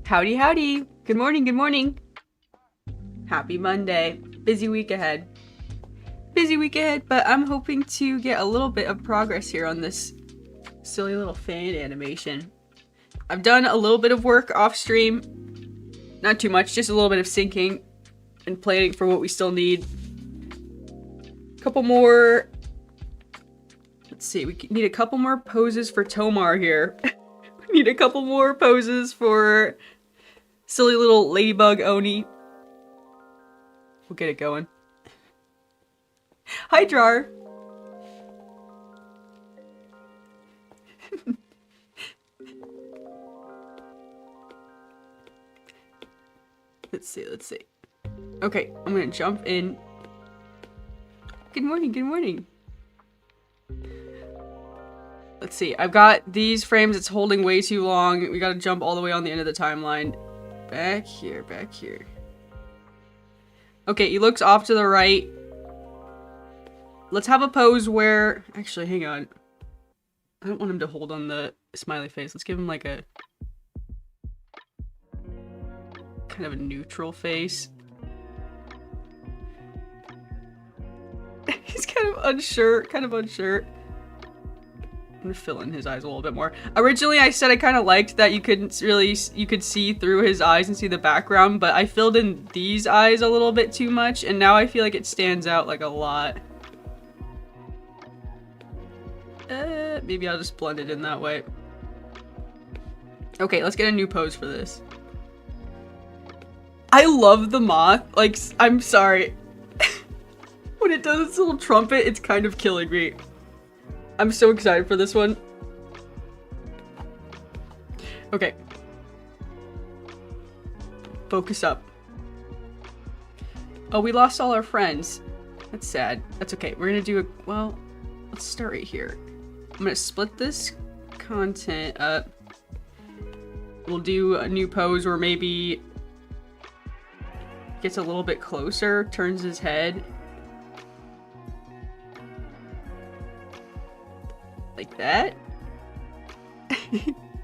Howdy, howdy. Good morning, good morning. Happy Monday. Busy week ahead. Busy week ahead, but I'm hoping to get a little bit of progress here on this silly little fan animation. I've done a little bit of work off stream. Not too much, just a little bit of syncing and planning for what we still need. A couple more... Let's see, we need a couple more poses for Tomar here. We need a couple more poses for silly little ladybug Oni. We'll get it going. Hi, Jar. Let's see. Okay, I'm gonna jump in. Good morning, good morning. Let's see, I've got these frames, it's holding way too long. We gotta jump all the way on the end of the timeline. Back here, back here. Okay, he looks off to the right. Let's have a pose where... Actually, hang on. I don't want him to hold on the smiley face. Let's give him like a... kind of a neutral face. He's kind of unsure. I'm gonna fill in his eyes a little bit more. Originally, I said I kind of liked that you could see through his eyes and see the background, but I filled in these eyes a little bit too much, and now I feel like it stands out like a lot. Maybe I'll just blend it in that way. Okay, let's get a new pose for this. I love the moth. Like, I'm sorry. When it does its little trumpet, it's kind of killing me. I'm so excited for this one. Okay. Focus up. Oh, we lost all our friends. That's sad. That's okay. We're gonna do a... Well, let's start right here. I'm gonna split this content up. We'll do a new pose where maybe... gets a little bit closer, turns his head. Like that.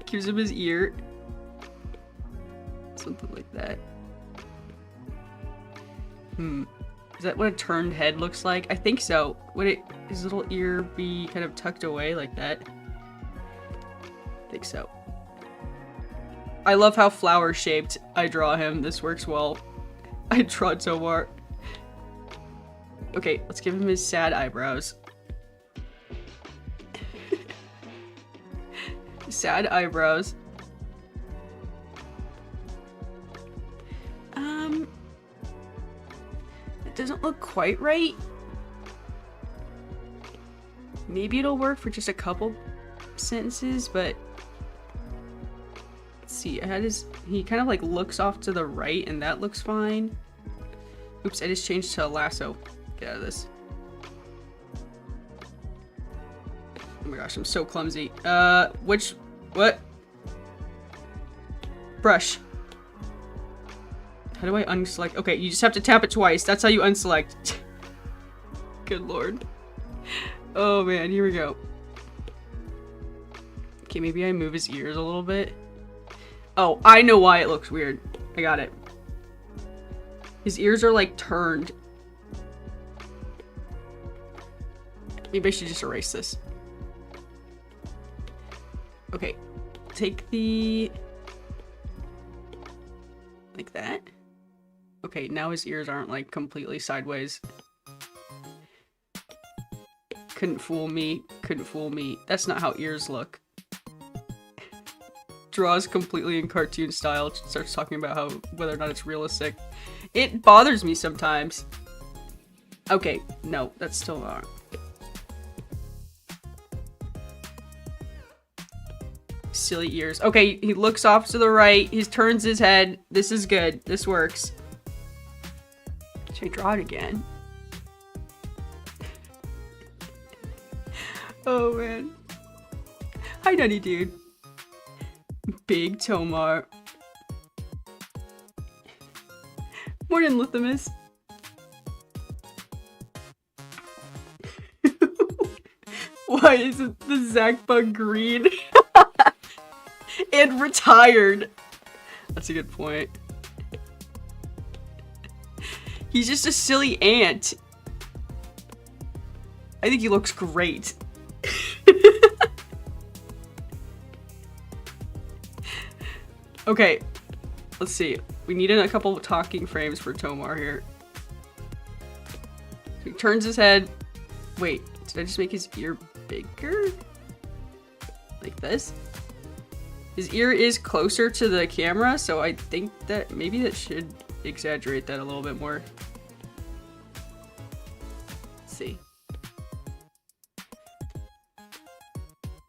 Gives him his ear. Something like that. Is that what a turned head looks like? I think so. Would his little ear be kind of tucked away like that? I think so. I love how flower shaped I draw him. This works well. I tried so hard. Okay, let's give him his sad eyebrows. Sad eyebrows. It doesn't look quite right. Maybe it'll work for just a couple sentences, but let's see. I had he kind of like looks off to the right, and that looks fine. Oops, I just changed to a lasso. Get out of this. Oh my gosh, I'm so clumsy. What? Brush. How do I unselect? Okay, you just have to tap it twice. That's how you unselect. Good lord. Oh man, here we go. Okay, maybe I move his ears a little bit. Oh, I know why it looks weird. I got it. His ears are like turned. Maybe I should just erase this. Okay, take the... like that. Okay, now his ears aren't like completely sideways. Couldn't fool me. That's not how ears look. Draws completely in cartoon style. Starts talking about whether or not it's realistic. It bothers me sometimes. Okay, no, that's still not. Silly ears. Okay, he looks off to the right. He turns his head. This is good. This works. Should I draw it again? Oh man. Hi, Nutty Dude. Big Tomar. Morning, Lithimus. Why isn't the Zach bug green? And retired. That's a good point. He's just a silly ant. I think he looks great. Okay, let's see. We need a couple of talking frames for Tomar here. He turns his head. Wait, did I just make his ear bigger? Like this? His ear is closer to the camera, so I think that maybe that should exaggerate that a little bit more. Let's see.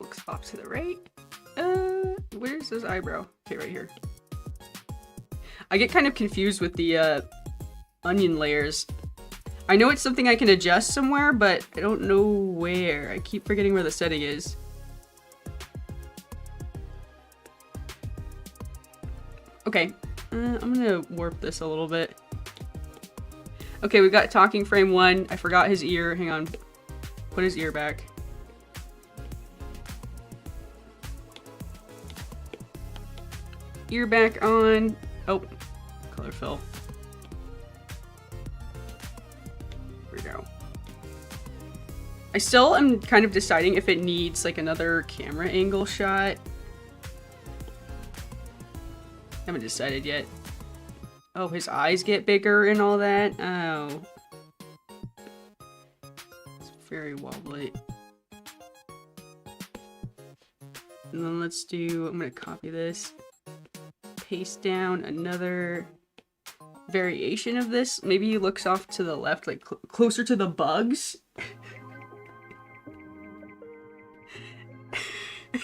Looks off to the right. Where's his eyebrow? Okay, right here. I get kind of confused with the onion layers. I know it's something I can adjust somewhere, but I don't know where. I keep forgetting where the setting is. Okay, I'm gonna warp this a little bit. Okay, we got talking frame 1. I forgot his ear. Hang on. Put his ear back. Ear back on. Oh, color fill. There we go. I still am kind of deciding if it needs like another camera angle shot. Haven't decided yet. Oh, his eyes get bigger and all that. Oh. It's very wobbly. And then let's do, I'm gonna copy this. Paste down another variation of this. Maybe he looks off to the left, like closer to the bugs.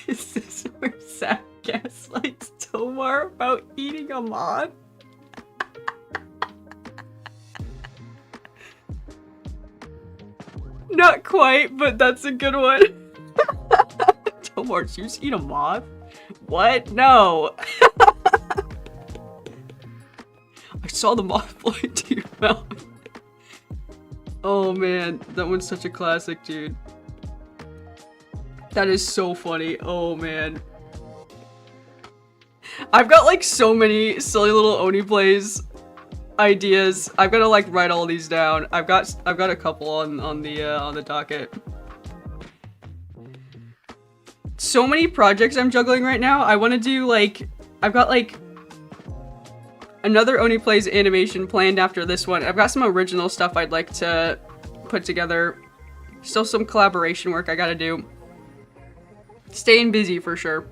Is this where Zach gaslights Tomar about eating a moth? Not quite, but that's a good one. Tomar, did you just eat a moth? What? No. I saw the moth fly into your mouth. Oh man, that one's such a classic, dude. That is so funny. Oh man. I've got like so many silly little OneyPlays ideas. I've got to like write all these down. I've got a couple on the docket. So many projects I'm juggling right now. I want to do like, I've got like another OneyPlays animation planned after this one. I've got some original stuff I'd like to put together. Still some collaboration work I gotta do. Staying busy for sure.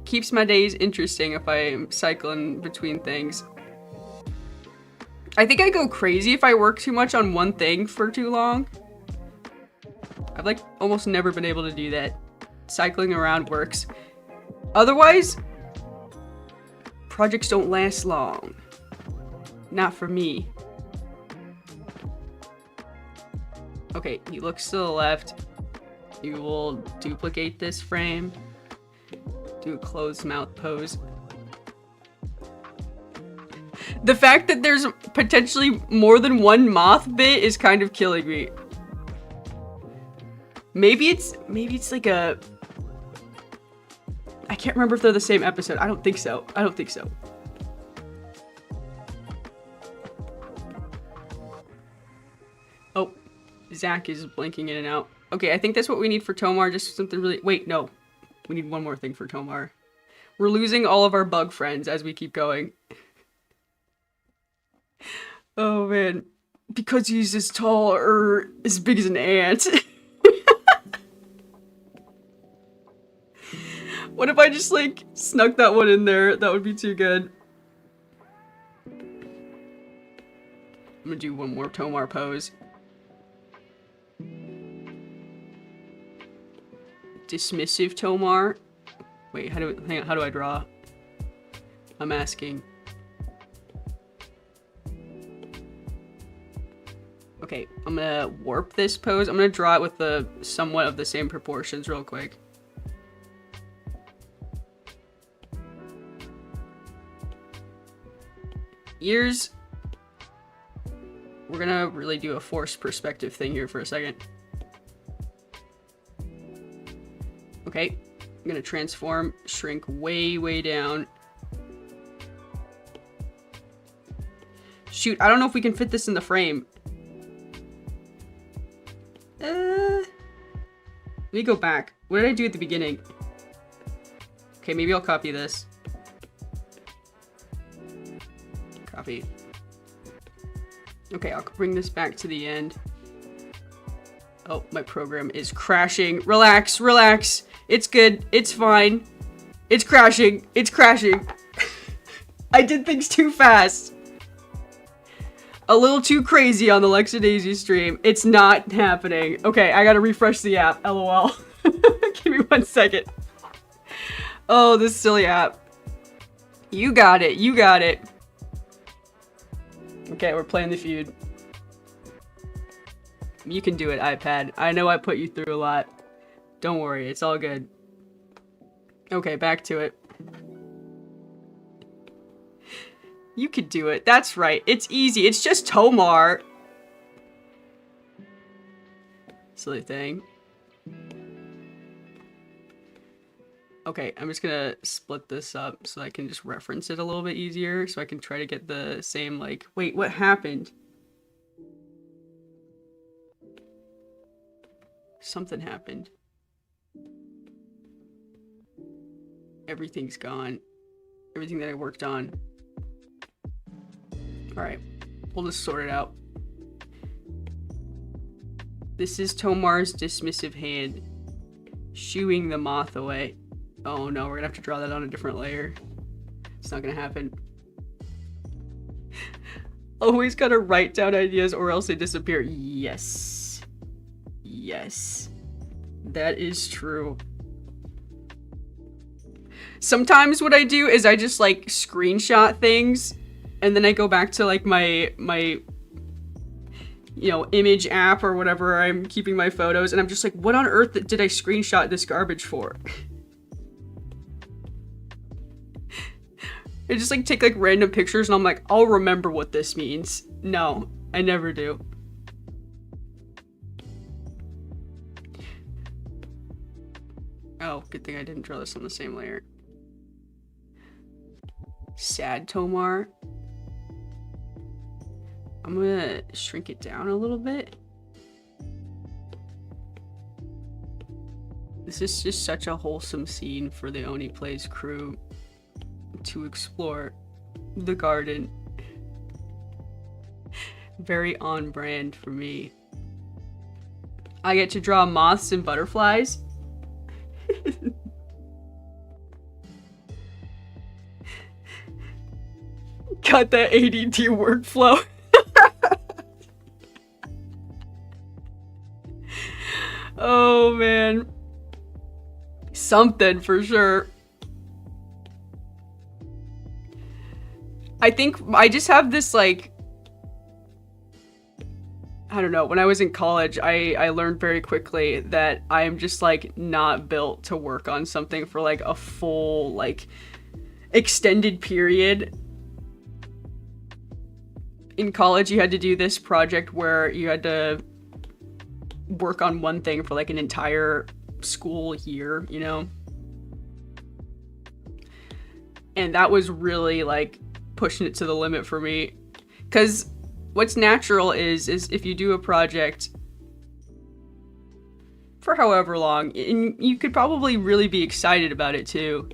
Keeps my days interesting if I'm cycling between things. I think I go crazy if I work too much on one thing for too long. I've like almost never been able to do that. Cycling around works. Otherwise, projects don't last long. Not for me. Okay, he looks to the left. You will duplicate this frame. Do a closed mouth pose. The fact that there's potentially more than one moth bit is kind of killing me. Maybe it's like a... I can't remember if they're the same episode. I don't think so. I don't think so. Oh, Zach is blinking in and out. Okay, I think that's what we need for Tomar. Just something really... Wait, no. We need one more thing for Tomar. We're losing all of our bug friends as we keep going. Oh, man. Because he's as tall or as big as an ant. What if I just, like, snuck that one in there? That would be too good. I'm gonna do one more Tomar pose. Dismissive Tomar. Wait, how do I draw? I'm asking. Okay, I'm gonna warp this pose. I'm gonna draw it with the somewhat of the same proportions real quick. Ears. We're gonna really do a forced perspective thing here for a second. Okay, I'm gonna transform, shrink way, way down. Shoot, I don't know if we can fit this in the frame. Let me go back. What did I do at the beginning? Okay, maybe I'll copy this. Copy. Okay, I'll bring this back to the end. Oh, my program is crashing. Relax, relax. It's good. It's fine. It's crashing. It's crashing. I did things too fast. A little too crazy on the Daisy stream. It's not happening. Okay, I gotta refresh the app. LOL. Give me 1 second. Oh, this silly app. You got it. You got it. Okay, we're playing the feud. You can do it, iPad. I know I put you through a lot. Don't worry, it's all good. Okay, back to it. You could do it. That's right. It's easy. It's just Tomar. Silly thing. Okay, I'm just gonna split this up so I can just reference it a little bit easier, so I can try to get the same, like, wait, what happened? Something happened. Everything's gone. Everything that I worked on. Alright, we'll just sort it out. This is Tomar's dismissive hand. Shooing the moth away. Oh no, we're gonna have to draw that on a different layer. It's not gonna happen. Always gotta write down ideas or else they disappear. Yes. Yes. That is true. Sometimes what I do is I just like screenshot things and then I go back to like my you know, image app or whatever I'm keeping my photos and I'm just like, what on earth did I screenshot this garbage for? I just like take like random pictures and I'm like, I'll remember what this means. No, I never do. Oh, good thing I didn't draw this on the same layer. Sad Tomar. I'm gonna shrink it down a little bit. This is just such a wholesome scene for the OneyPlays crew to explore the garden. Very on brand for me. I get to draw moths and butterflies. Got that ADD workflow. Oh man. Something for sure. I think I just have this like, I don't know, when I was in college, I learned very quickly that I am just like not built to work on something for like a full like extended period. In college, you had to do this project where you had to work on one thing for like an entire school year, you know? And that was really like pushing it to the limit for me. Because what's natural is if you do a project for however long, and you could probably really be excited about it too.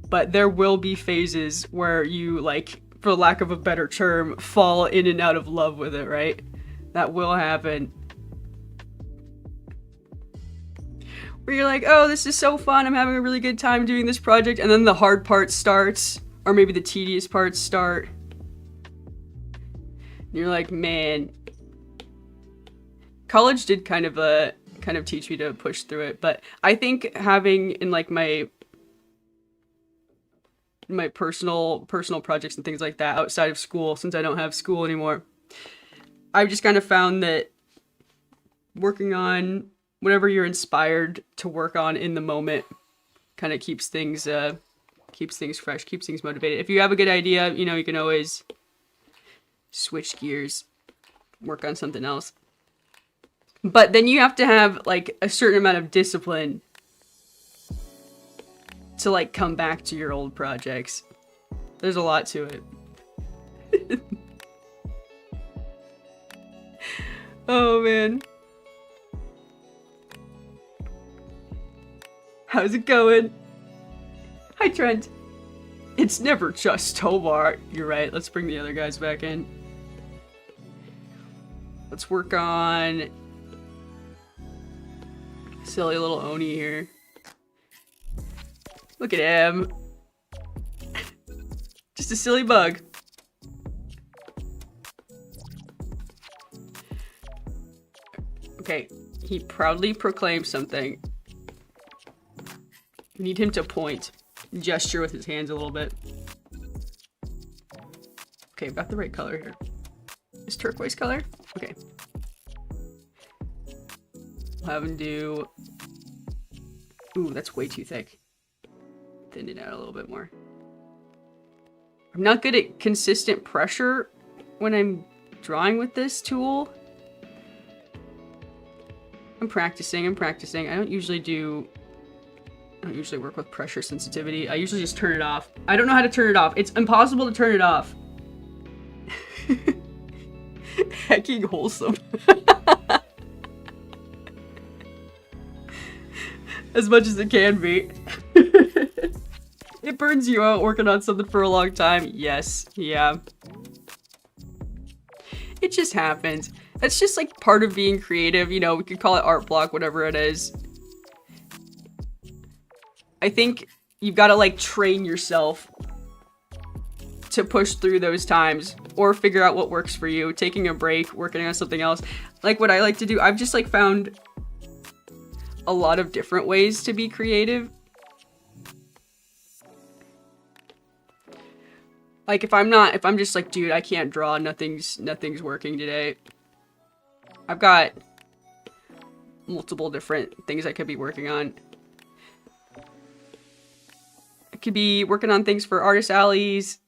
But there will be phases where you like, for lack of a better term, fall in and out of love with it, right? That will happen. Where you're like, oh, this is so fun, I'm having a really good time doing this project, and then the hard part starts, or maybe the tedious parts start. And you're like, man. College did kind of teach me to push through it, but I think having in like my personal projects and things like that outside of school, since I don't have school anymore, I've just kind of found that working on whatever you're inspired to work on in the moment kind of keeps things fresh, keeps things motivated. If you have a good idea, you know, you can always switch gears, work on something else. But then you have to have like a certain amount of discipline to like come back to your old projects. There's a lot to it. Oh man. How's it going? Hi, Trent. It's never just Tobar. You're right. Let's bring the other guys back in. Let's work on silly little Oni here. Look at him. Just a silly bug. Okay, he proudly proclaims something. We need him to point. Gesture with his hands a little bit. Okay, I've got the right color here. Is turquoise color? Okay. We'll have him do... Ooh, that's way too thick. Thin it out a little bit more. I'm not good at consistent pressure when I'm drawing with this tool. I'm practicing. I don't usually work with pressure sensitivity. I usually just turn it off. I don't know how to turn it off. It's impossible to turn it off. Hecking wholesome. As much as it can be. It burns you out working on something for a long time. Yes, yeah. It just happens. That's just like part of being creative. You know, we could call it art block, whatever it is. I think you've got to like train yourself to push through those times or figure out what works for you. Taking a break, working on something else. Like what I like to do, I've just like found a lot of different ways to be creative. Like if I'm just like, dude, I can't draw, nothing's working today. I've got multiple different things I could be working on. I could be working on things for artist alleys.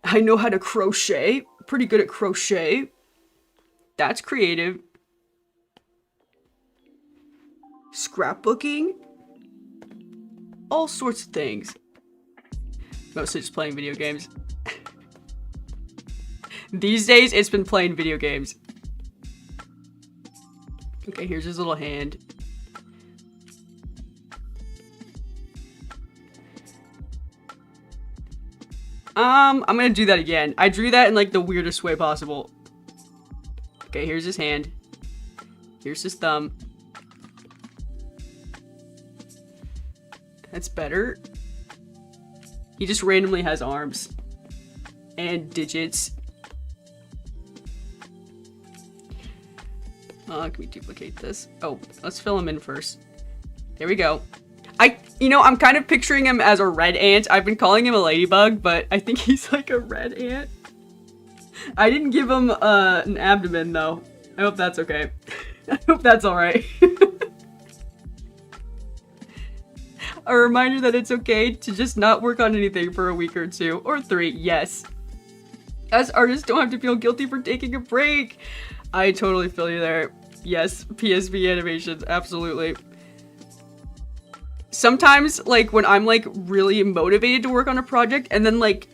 I know how to crochet. Pretty good at crochet. That's creative. Scrapbooking. All sorts of things. Mostly just playing video games. These days, it's been playing video games. Okay, here's his little hand. I'm gonna do that again. I drew that in like the weirdest way possible. Okay, here's his hand. Here's his thumb. That's better. He just randomly has arms. And digits. Can we duplicate this? Oh, let's fill him in first. There we go. You know, I'm kind of picturing him as a red ant. I've been calling him a ladybug, but I think he's like a red ant. I didn't give him an abdomen, though. I hope that's okay. I hope that's alright. A reminder that it's okay to just not work on anything for a week or two. Or 3, yes. Us artists don't have to feel guilty for taking a break. I totally feel you there. Yes, PSV animations, absolutely. Sometimes, like, when I'm, like, really motivated to work on a project, and then, like,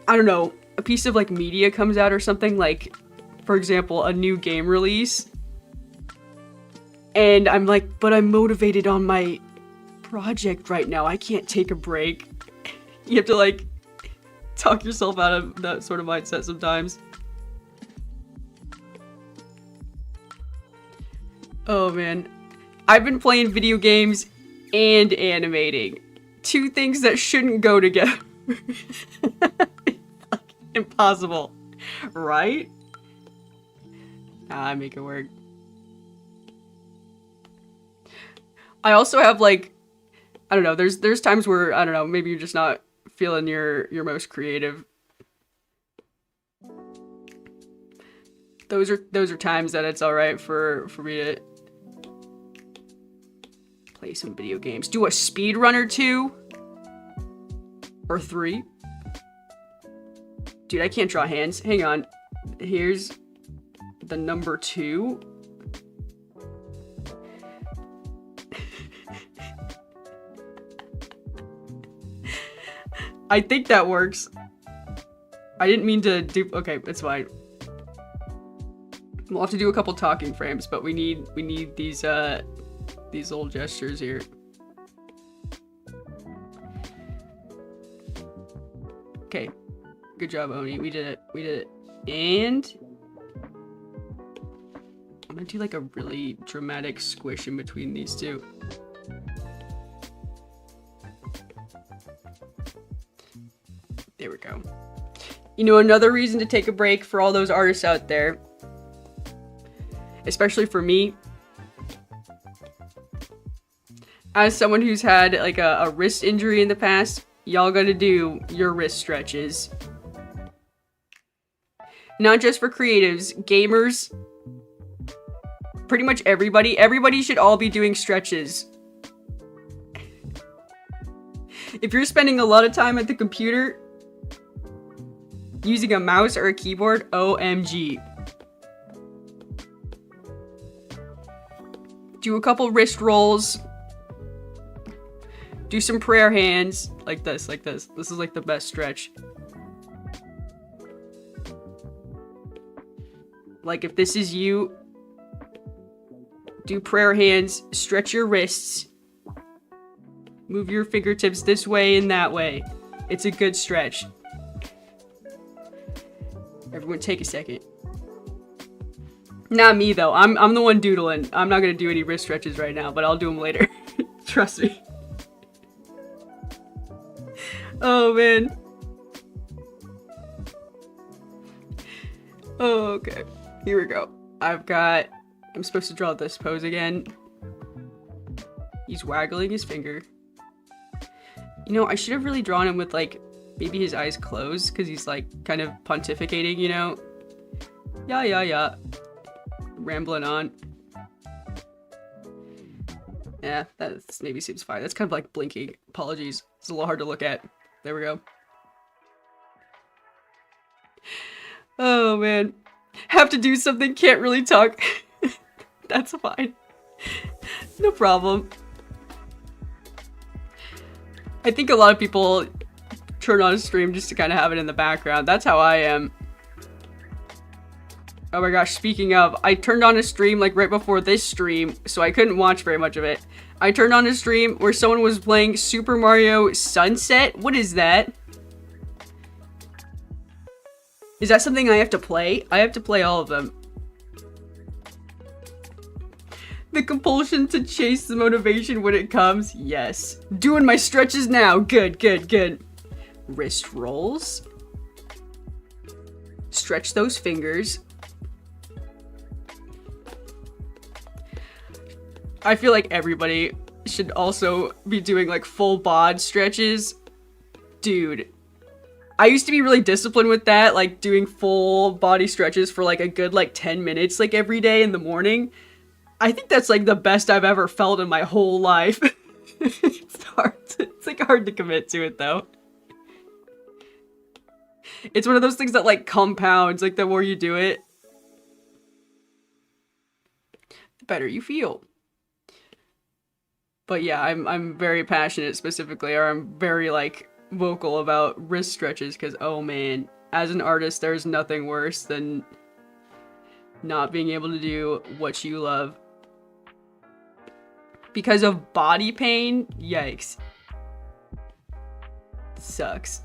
I don't know, a piece of, like, media comes out or something, like, for example, a new game release, and I'm like, but I'm motivated on my project right now, I can't take a break. You have to, like, talk yourself out of that sort of mindset sometimes. Oh, man. I've been playing video games and animating. 2 things that shouldn't go together. Impossible. Right? I make it work. I also have, like, I don't know, there's times where, I don't know, maybe you're just not feeling your most creative. Those are times that it's alright for me to play some video games. Do a speedrun or 2. Or 3. Dude, I can't draw hands. Hang on. Here's the number 2. I think that works. I didn't mean to do, okay, it's fine. We'll have to do a couple talking frames, but we need these little gestures here. Okay, good job, Oni. We did it. And I'm gonna do like a really dramatic squish in between these two. There we go. You know, another reason to take a break for all those artists out there, especially for me, as someone who's had like a wrist injury in the past, y'all gotta do your wrist stretches. Not just for creatives, gamers, pretty much everybody. Everybody should all be doing stretches. If you're spending a lot of time at the computer, using a mouse or a keyboard, OMG. Do a couple wrist rolls. Do some prayer hands. Like this, like this. This is like the best stretch. Like if this is you, do prayer hands, stretch your wrists. Move your fingertips this way and that way. It's a good stretch. Everyone take a second. Not me though. I'm the one doodling. I'm not gonna do any wrist stretches right now, but I'll do them later. Trust me. Oh man. Oh, okay. Here we go. I'm supposed to draw this pose again. He's waggling his finger. You know, I should have really drawn him with like maybe his eyes closed, because he's like kind of pontificating, you know? Yeah. Rambling on. Yeah, that maybe seems fine. That's kind of like blinking. Apologies. It's a little hard to look at. There we go. Oh man. Have to do something, can't really talk. That's fine. No problem. I think a lot of people turn on a stream just to kind of have it in the background. That's how I am. Oh my gosh, speaking of, I turned on a stream like right before this stream, so I couldn't watch very much of it. I turned on a stream where someone was playing Super Mario Sunset. What is that? Is that something I have to play? I have to play all of them. The compulsion to chase the motivation when it comes. Yes. Doing my stretches now. Good. Wrist rolls. Stretch those fingers. I feel like everybody should also be doing like full bod stretches. Dude. I used to be really disciplined with that, like doing full body stretches for like a good like 10 minutes like every day in the morning. I think that's like the best I've ever felt in my whole life. It's like hard to commit to it though. It's one of those things that like compounds, like the more you do it, the better you feel. But yeah, I'm very passionate specifically, or I'm very like vocal about wrist stretches, because oh man, as an artist there's nothing worse than not being able to do what you love because of body pain. Yikes. Sucks.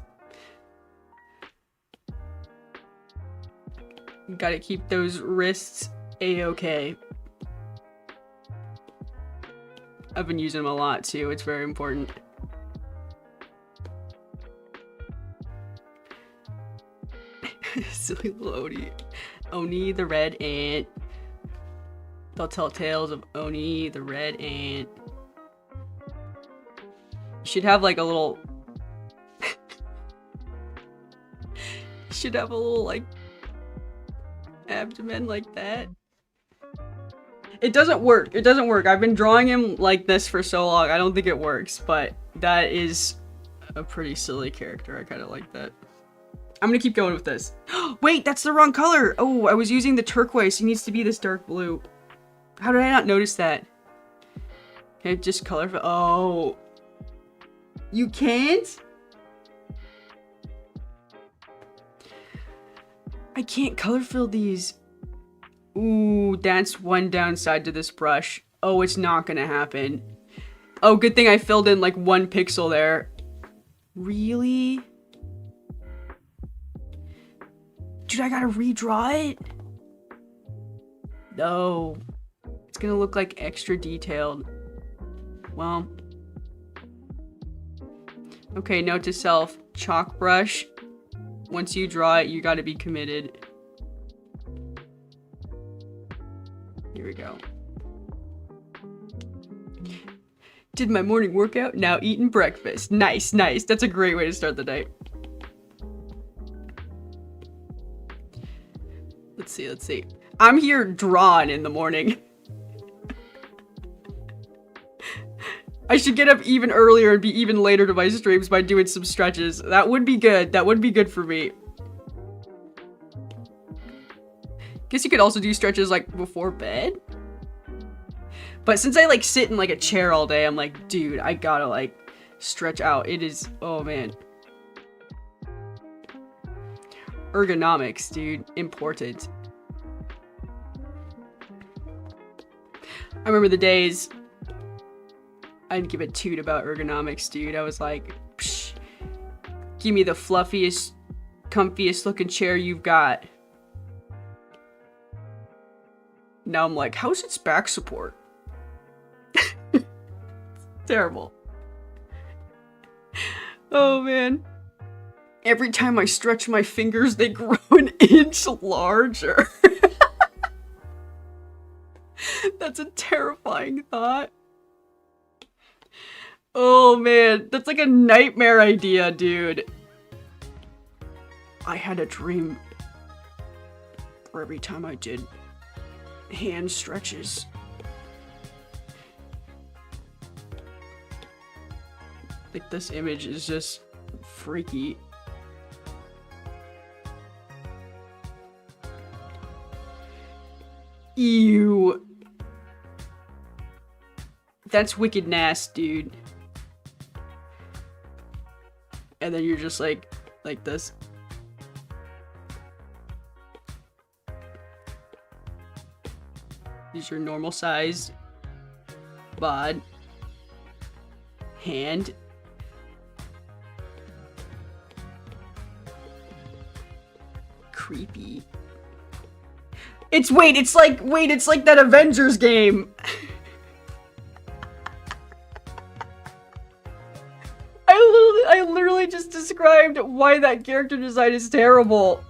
Gotta keep those wrists a-okay. I've been using them a lot too, it's very important. Silly little Oni. Oni the red ant. They'll tell tales of Oni the red ant. You should have like a little... You should have a little like abdomen like that. It doesn't work. It doesn't work. I've been drawing him like this for so long. I don't think it works, but that is a pretty silly character. I kind of like that. I'm gonna keep going with this. Wait, that's the wrong color. Oh, I was using the turquoise. He needs to be this dark blue. How did I not notice that? Okay, just color. Oh. You can't? I can't color fill these. Ooh, that's one downside to this brush. Oh, it's not gonna happen. Oh, good thing I filled in like 1 pixel there. Really? Dude, I gotta redraw it? No. It's gonna look like extra detailed. Well. Okay, note to self. Chalk brush. Once you draw it, you gotta be committed. Here we go. Did my morning workout, now eating breakfast. Nice, nice. That's a great way to start the day. Let's see, let's see. I'm here drawing in the morning. I should get up even earlier and be even later to my streams by doing some stretches. That would be good. That would be good for me. Guess you could also do stretches like before bed. But since I like sit in like a chair all day, I'm like, dude, I gotta like stretch out. It is, oh man. Ergonomics, dude, important. I remember the days I didn't give a toot about ergonomics, dude. I was like, psh, give me the fluffiest, comfiest looking chair you've got. Now I'm like, how's its back support? Terrible. Oh man. Every time I stretch my fingers, they grow an inch larger. That's a terrifying thought. Oh man, that's like a nightmare idea, dude. I had a dream for every time I did hand stretches. Like, this image is just freaky. Ew. That's wicked nasty, dude. And then you're just like this. These are normal size bod, hand. Creepy. It's like that Avengers game. I literally just described why that character design is terrible.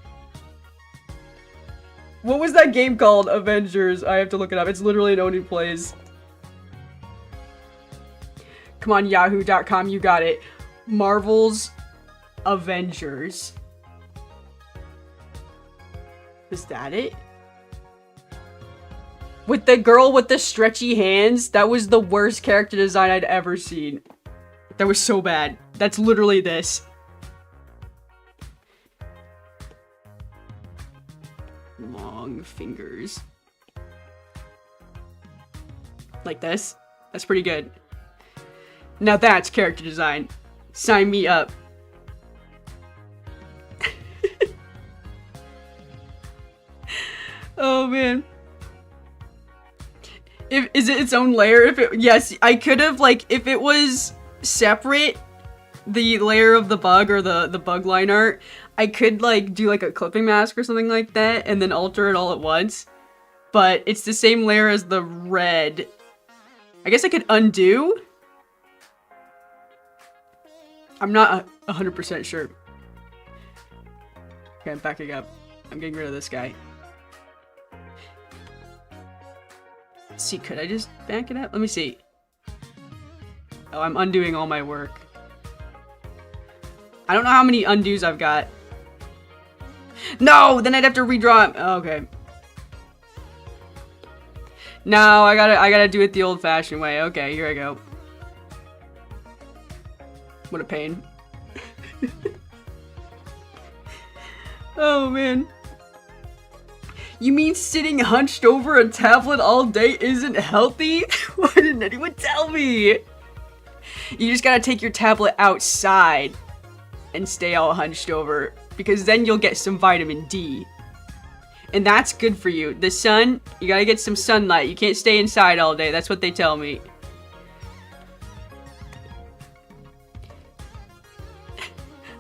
What was that game called? Avengers. I have to look it up. It's literally an OneyPlays. Come on, yahoo.com, you got it. Marvel's Avengers. Is that it? With the girl with the stretchy hands, that was the worst character design I'd ever seen. That was so bad. That's literally this. Long fingers. Like this. That's pretty good. Now that's character design. Sign me up. Oh man. Is it its own layer? Yes, I could have, like, if it was separate, the layer of the bug or the bug line art, I could like do like a clipping mask or something like that and then alter it all at once. But it's the same layer as the red. I guess I could undo. I'm not 100% sure. Okay, I'm backing up. I'm getting rid of this guy. Let's see, could I just back it up? Let me see. Oh, I'm undoing all my work. I don't know how many undos I've got. No! Then I'd have to redraw it. Oh, okay. No, I gotta do it the old-fashioned way. Okay, here I go. What a pain. Oh, man. You mean sitting hunched over a tablet all day isn't healthy? Why didn't anyone tell me? You just gotta take your tablet outside and stay all hunched over, because then you'll get some vitamin D. And that's good for you. The sun, you gotta get some sunlight. You can't stay inside all day. That's what they tell me.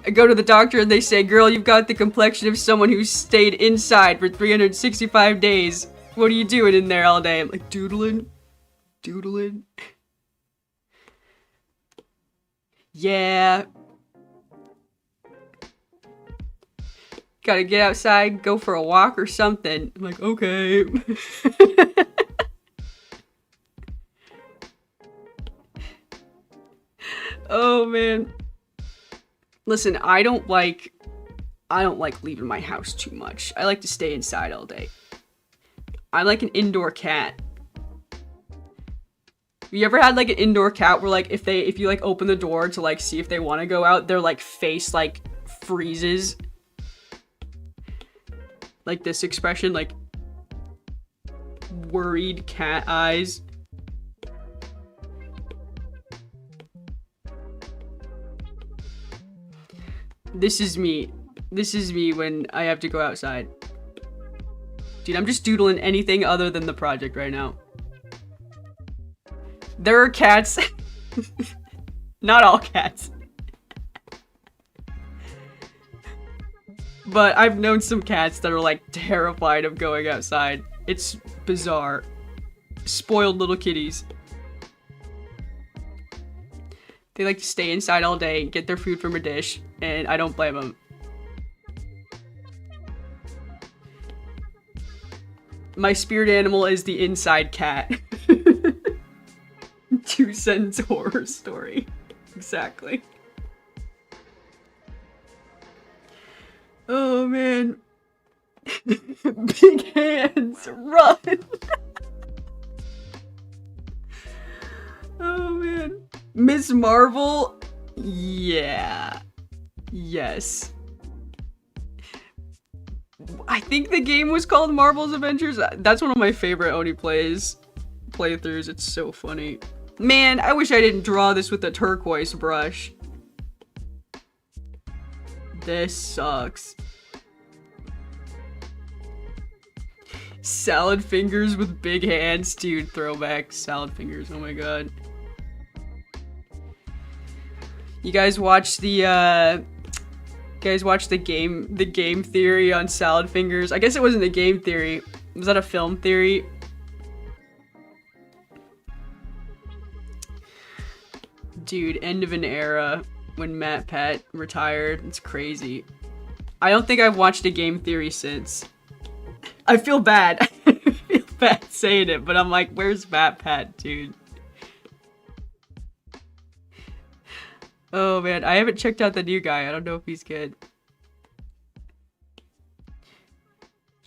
I go to the doctor and they say, girl, you've got the complexion of someone who's stayed inside for 365 days. What are you doing in there all day? I'm like, doodling. Doodling. Yeah. Gotta get outside, go for a walk or something. I'm like, okay. Oh, man. Listen, I don't like leaving my house too much. I like to stay inside all day. I'm like an indoor cat. You ever had like an indoor cat where like if you like open the door to like see if they want to go out, their like face like freezes? Like this expression, like worried cat eyes. This is me. This is me when I have to go outside. Dude, I'm just doodling anything other than the project right now. There are cats. Not all cats. But I've known some cats that are like terrified of going outside. It's bizarre. Spoiled little kitties. They like to stay inside all day, get their food from a dish, and I don't blame them. My spirit animal is the inside cat. 2-sentence horror story. Exactly. Oh man. Big hands, run! Oh man. Miss Marvel? Yeah. Yes. I think the game was called Marvel's Avengers. That's one of my favorite OneyPlays playthroughs. It's so funny. Man, I wish I didn't draw this with a turquoise brush. This sucks. Salad fingers with big hands. Dude, throwback salad fingers. Oh my god. You guys watch the game theory on salad fingers? I guess it wasn't a game theory. Was that a film theory? Dude, end of an era when Matt Pat retired. It's crazy. I don't think I've watched a game theory since. I feel bad. I feel bad saying it, but I'm like, where's Matt Pat, dude? Oh man, I haven't checked out the new guy. I don't know if he's good.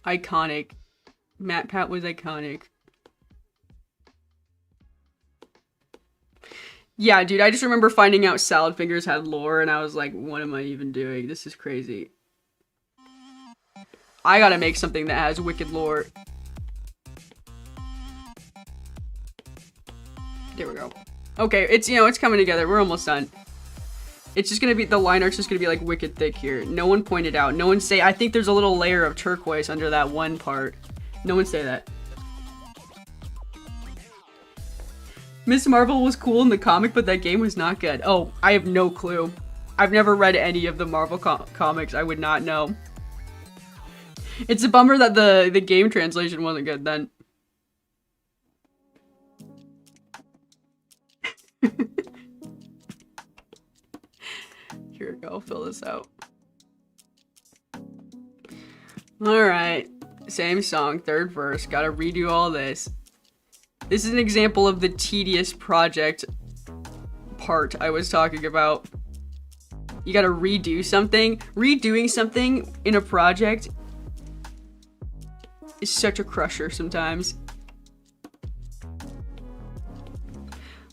Iconic. Matt Pat was iconic. Yeah, dude, I just remember finding out Salad Fingers had lore, and I was like, what am I even doing? This is crazy. I gotta make something that has wicked lore. There we go. Okay, it's, you know, it's coming together. We're almost done. It's just gonna be, the line art's just gonna be like wicked thick here. No one pointed out. No one say, I think there's a little layer of turquoise under that one part. No one say that. Miss Marvel was cool in the comic, but that game was not good. Oh, I have no clue. I've never read any of the Marvel comics. I would not know. It's a bummer that the game translation wasn't good then. Here we go, I'll fill this out. Alright, same song, third verse, gotta redo all this. This is an example of the tedious project part I was talking about. You gotta redo something. Redoing something in a project is such a crusher sometimes.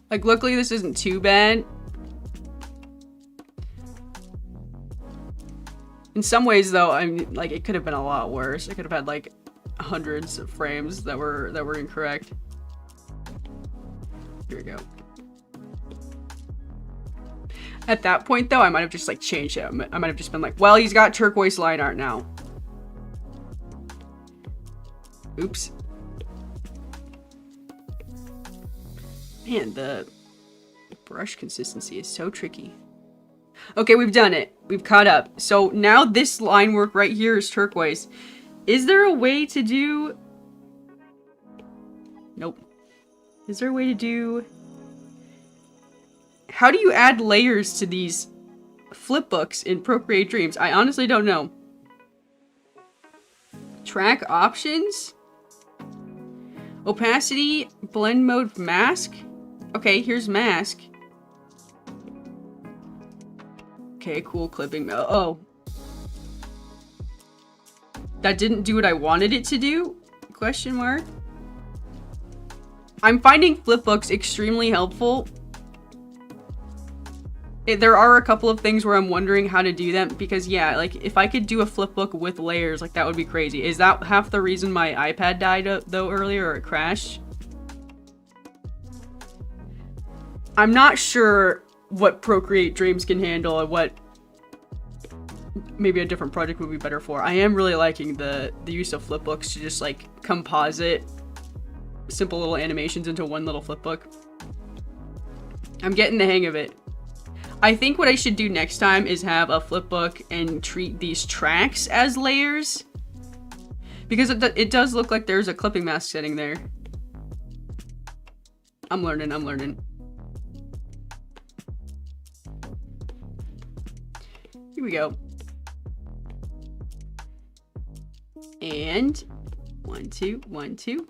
Like, luckily this isn't too bad. In some ways though, I mean, like, it could have been a lot worse. I could have had like hundreds of frames that were incorrect. Here we go. At that point though, I might have just like changed it. I might have just been like, well, he's got turquoise line art now. Oops. Man, the brush consistency is so tricky. Okay, we've done it. We've caught up. So now this line work right here is turquoise. Is there a way to do... Nope. Is there a way to do... How do you add layers to these flipbooks in Procreate Dreams? I honestly don't know. Track options? Opacity, blend mode, mask? Okay, here's mask. Okay, cool, clipping. Oh. That didn't do what I wanted it to do? Question mark. I'm finding flipbooks extremely helpful. There are a couple of things where I'm wondering how to do them because yeah, like if I could do a flipbook with layers, like that would be crazy. Is that half the reason my iPad died though earlier, or it crashed? I'm not sure what Procreate Dreams can handle and what maybe a different project would be better for. I am really liking the use of flipbooks to just like composite simple little animations into one little flipbook. I'm getting the hang of it. I think what I should do next time is have a flipbook and treat these tracks as layers. Because it does look like there's a clipping mask sitting there. I'm learning, I'm learning. Here we go. And 1, 2, 1, 2.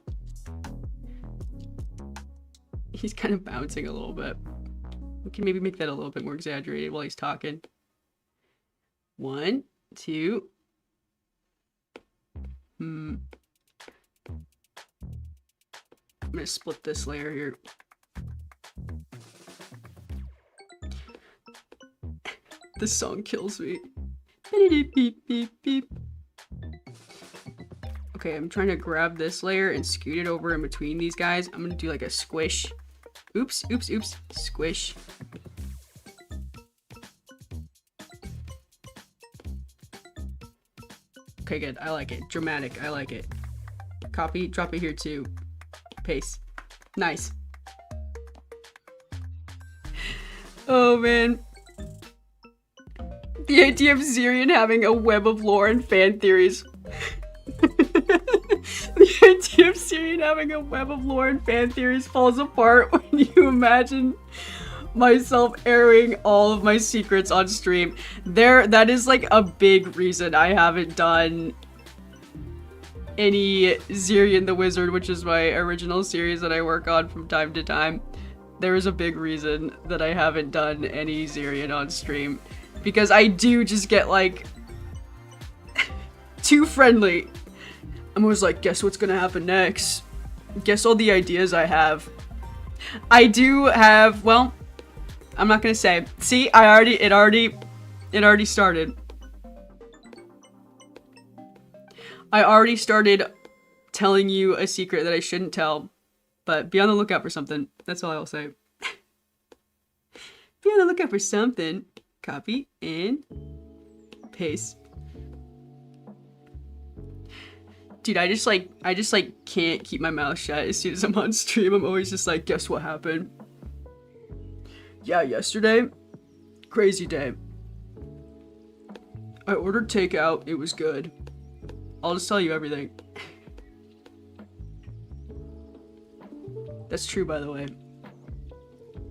He's kind of bouncing a little bit. We can maybe make that a little bit more exaggerated while he's talking. 1, 2. I'm gonna split this layer here. This song kills me. Beep, beep, beep, beep. Okay, I'm trying to grab this layer and scoot it over in between these guys. I'm gonna do like a squish. Oops, oops, oops. Squish. Okay, good. I like it. Dramatic. I like it. Copy. Drop it here too. Paste. Nice. Oh, man. The idea of Zirian having a web of lore and fan theories. The idea of Zirian having a web of lore and fan theories falls apart when you imagine myself airing all of my secrets on stream. That is like a big reason I haven't done any Zirian the Wizard, which is my original series that I work on from time to time. There is a big reason that I haven't done any Zirian on stream. Because I do just get like too friendly. I'm always like, guess what's gonna happen next? Guess all the ideas I have. I do have, well, I'm not gonna say. See, it already started. I already started telling you a secret that I shouldn't tell, but be on the lookout for something. That's all I'll say. Be on the lookout for something. Copy and paste. Dude, I just like can't keep my mouth shut as soon as I'm on stream. I'm always just like, guess what happened? Yeah, yesterday, crazy day. I ordered takeout, it was good. I'll just tell you everything. That's true, by the way.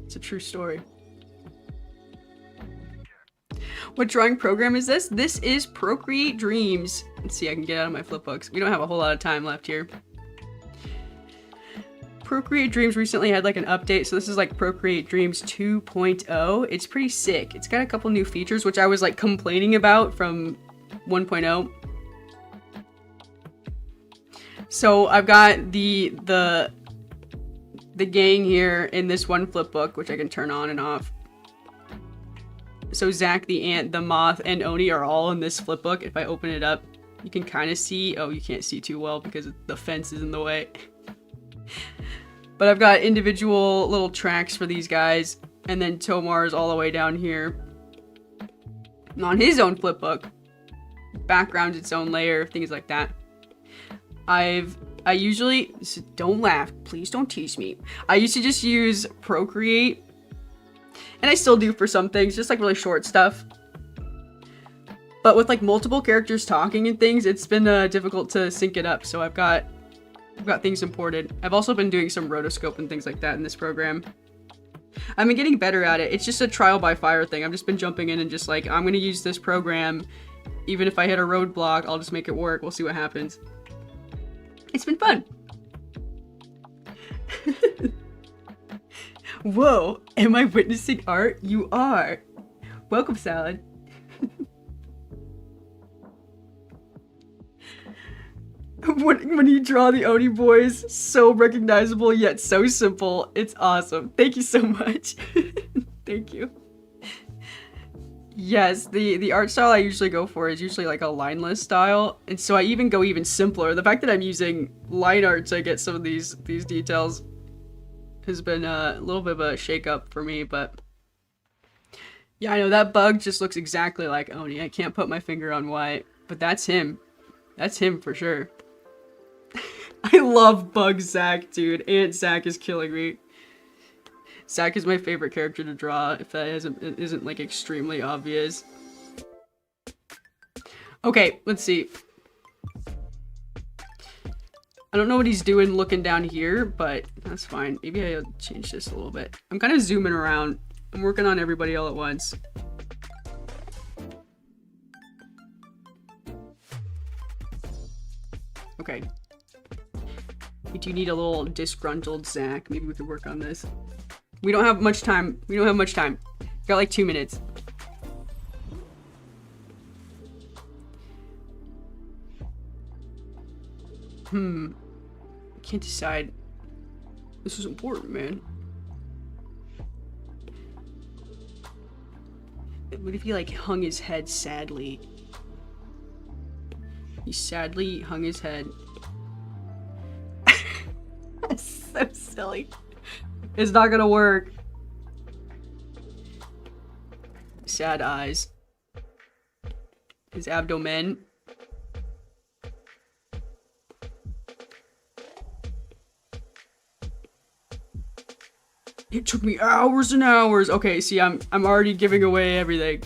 It's a true story. What drawing program is this? This is Procreate Dreams. Let's see, I can get out of my flipbooks. We don't have a whole lot of time left here. Procreate Dreams recently had like an update, so this is like Procreate Dreams 2.0. It's pretty sick. It's got a couple new features, which I was like complaining about from 1.0. So I've got the gang here in this one flipbook, which I can turn on and off. So Zach, the ant, the moth, and Oni are all in this flipbook. If I open it up, you can kind of see. Oh, you can't see too well because the fence is in the way. But I've got individual little tracks for these guys. And then Tomar's all the way down here on his own flipbook. Background's its own layer, things like that. I've I usually, don't laugh, please don't tease me. I used to just use Procreate, and I still do for some things, just like really short stuff. But with like multiple characters talking and things, it's been difficult to sync it up. So I've got things imported. I've also been doing some rotoscope and things like that in this program. I've been getting better at it. It's just a trial by fire thing. I've just been jumping in and just like, I'm gonna use this program. Even if I hit a roadblock, I'll just make it work. We'll see what happens. It's been fun. Whoa, am I witnessing art? You are. Welcome, Salad. When you draw the Oni boys, so recognizable yet so simple. It's awesome. Thank you so much. Thank you. Yes, the art style I usually go for is usually like a lineless style, and so I even go even simpler. The fact that I'm using line art to get some of these details has been a little bit of a shake-up for me, but yeah, I know that bug just looks exactly like Oni. I can't put my finger on why, but that's him. That's him for sure. I love Bug Zach, dude. Aunt Zach is killing me. Zach is my favorite character to draw, if that isn't like extremely obvious. Okay, let's see. I don't know what he's doing looking down here, but that's fine. Maybe I'll change this a little bit. I'm kind of zooming around. I'm working on everybody all at once. Okay. We do need a little disgruntled Zach. Maybe we could work on this. We don't have much time. We don't have much time. Got like 2 minutes. I can't decide. This is important, man. What if he like hung his head sadly? He sadly hung his head. That's so silly. It's not gonna work. Sad eyes. His abdomen. It took me hours and hours. Okay, see, I'm already giving away everything.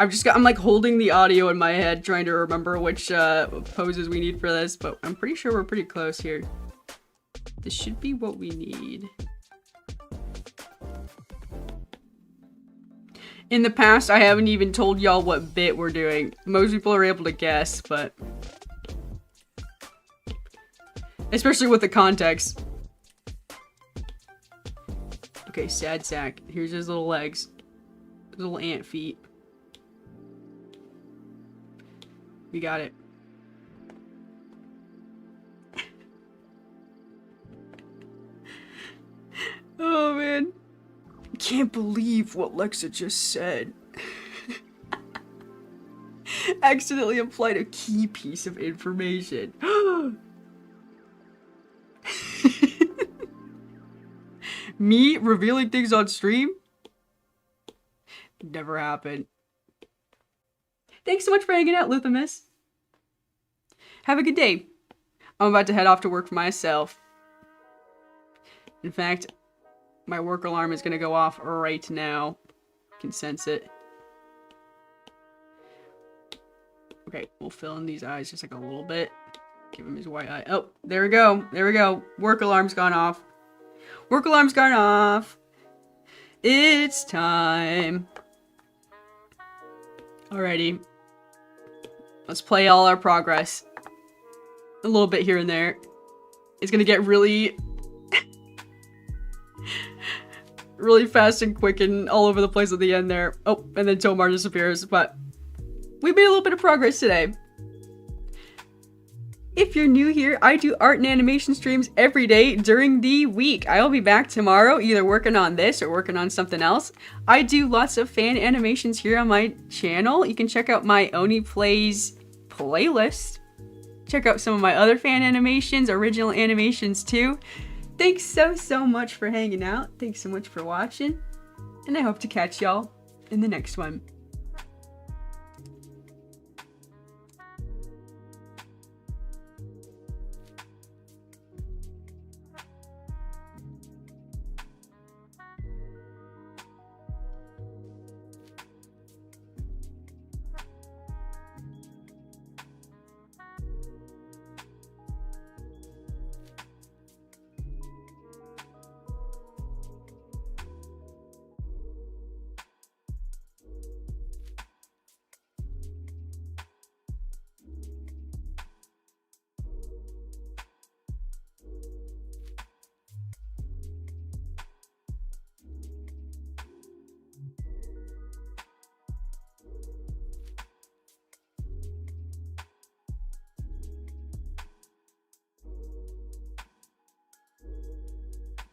I'm like holding the audio in my head, trying to remember which poses we need for this, but I'm pretty sure we're pretty close here. This should be what we need. In the past, I haven't even told y'all what bit we're doing. Most people are able to guess, but... especially with the context. Okay, sad Zach. Here's his little legs. His little ant feet. We got it. Oh man. I can't believe what Lexa just said. Accidentally implied a key piece of information. Me revealing things on stream? Never happened. Thanks so much for hanging out, Lithimus. Have a good day. I'm about to head off to work for myself. In fact, my work alarm is going to go off right now. I can sense it. Okay, we'll fill in these eyes just like a little bit. Give him his white eye. Oh, there we go. There we go. Work alarm's gone off. Work alarm's gone off. It's time. Alrighty. Let's play all our progress. A little bit here and there. It's gonna get really... really fast and quick and all over the place at the end there. Oh, and then Tomar disappears, but... we made a little bit of progress today. If you're new here, I do art and animation streams every day during the week. I'll be back tomorrow, either working on this or working on something else. I do lots of fan animations here on my channel. You can check out my OneyPlays playlist. Check out some of my other fan animations, original animations too. Thanks so much for hanging out. Thanks so much for watching. And I hope to catch y'all in the next one.